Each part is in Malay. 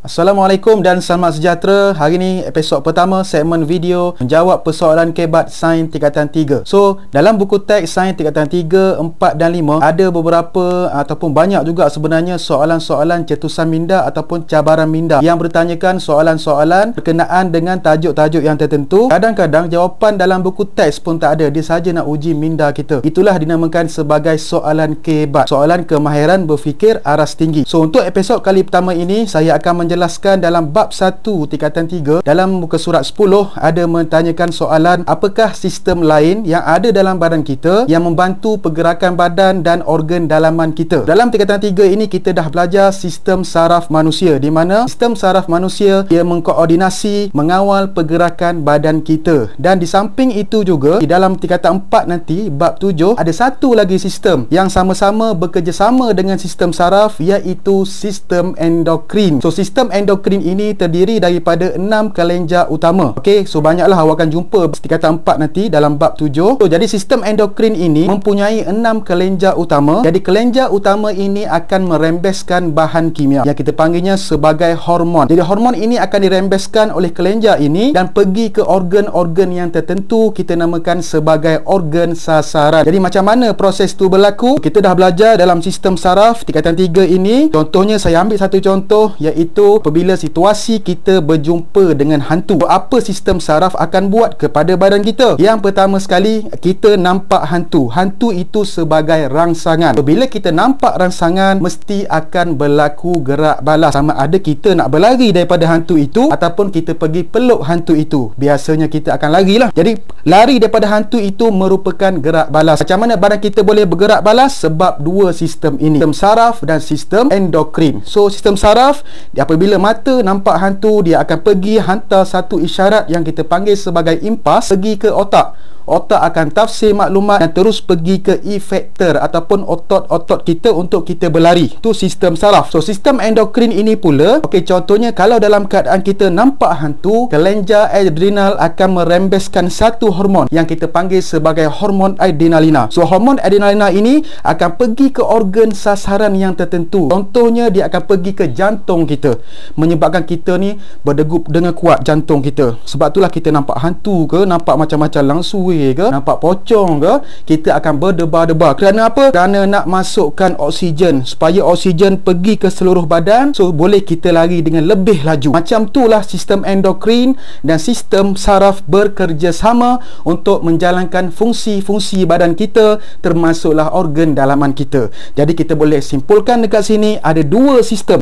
Assalamualaikum dan selamat sejahtera. Hari ni episod pertama segmen video menjawab persoalan kebat Sains tingkatan 3. So, dalam buku teks Sains tingkatan 3, 4 dan 5 ada beberapa ataupun banyak juga sebenarnya soalan-soalan cetusan minda ataupun cabaran minda yang bertanyakan soalan-soalan berkenaan dengan tajuk-tajuk yang tertentu. Kadang-kadang jawapan dalam buku teks pun tak ada, dia saja nak uji minda kita. Itulah dinamakan sebagai soalan kebat, soalan kemahiran berfikir aras tinggi. So, untuk episod kali pertama ini saya akan menjelaskan dalam bab 1 tingkatan 3 dalam muka surat 10 ada mentanyakan soalan apakah sistem lain yang ada dalam badan kita yang membantu pergerakan badan dan organ dalaman kita. Dalam tingkatan 3 ini kita dah belajar sistem saraf manusia, di mana sistem saraf manusia ia mengkoordinasi, mengawal pergerakan badan kita. Dan di samping itu juga di dalam tingkatan 4 nanti bab 7 ada satu lagi sistem yang sama-sama bekerjasama dengan sistem saraf, iaitu sistem endokrin. So sistem endokrin ini terdiri daripada 6 kelenjar utama. Okey, so banyaklah awak akan jumpa tingkatan 4 nanti dalam bab 7. So jadi sistem endokrin ini mempunyai 6 kelenjar utama. Jadi kelenjar utama ini akan merembeskan bahan kimia yang kita panggilnya sebagai hormon. Jadi hormon ini akan dirembeskan oleh kelenjar ini dan pergi ke organ-organ yang tertentu, kita namakan sebagai organ sasaran. Jadi macam mana proses tu berlaku? Kita dah belajar dalam sistem saraf tingkatan 3 ini. Contohnya saya ambil satu contoh, iaitu apabila situasi kita berjumpa dengan hantu. Apa sistem saraf akan buat kepada badan kita? Yang pertama sekali, kita nampak hantu. Hantu itu sebagai rangsangan. Bila kita nampak rangsangan, mesti akan berlaku gerak balas. Sama ada kita nak berlari daripada hantu itu ataupun kita pergi peluk hantu itu. Biasanya kita akan larilah. Jadi lari daripada hantu itu merupakan gerak balas. Macam mana badan kita boleh bergerak balas? Sebab dua sistem ini, sistem saraf dan sistem endokrin. So sistem saraf, apabila mata nampak hantu, dia akan pergi hantar satu isyarat yang kita panggil sebagai impas pergi ke otak. Otak akan tafsir maklumat dan terus pergi ke efektor ataupun otot-otot kita untuk kita berlari. Itu sistem saraf. So sistem endokrin ini pula, okey, contohnya kalau dalam keadaan kita nampak hantu, kelenjar adrenal akan merembeskan satu hormon yang kita panggil sebagai hormon adrenalina. So hormon adrenalina ini akan pergi ke organ sasaran yang tertentu. Contohnya dia akan pergi ke jantung kita, menyebabkan kita ni berdegup dengan kuat jantung kita. Sebab itulah kita nampak hantu ke, nampak macam-macam langsung ke, nampak pocong ke, kita akan berdebar-debar. Kerana apa? Kerana nak masukkan oksigen, supaya oksigen pergi ke seluruh badan. So boleh kita lari dengan lebih laju. Macam itulah sistem endokrin dan sistem saraf bekerjasama untuk menjalankan fungsi-fungsi badan kita, termasuklah organ dalaman kita. Jadi kita boleh simpulkan dekat sini ada dua sistem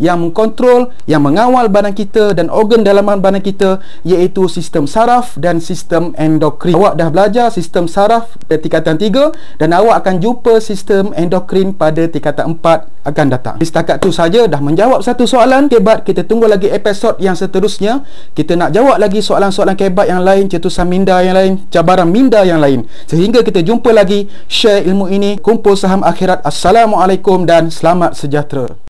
yang mengkontrol, yang mengawal badan kita dan organ dalaman badan kita, iaitu sistem saraf dan sistem endokrin. Awak dah belajar sistem saraf pada tingkatan 3 dan awak akan jumpa sistem endokrin pada tingkatan 4 akan datang. Setakat tu saja dah menjawab satu soalan kebat. Kita tunggu lagi episod yang seterusnya. Kita nak jawab lagi soalan-soalan kebat yang lain, cetusan minda yang lain, cabaran minda yang lain. Sehingga kita jumpa lagi, share ilmu ini, kumpul saham akhirat. Assalamualaikum dan selamat sejahtera.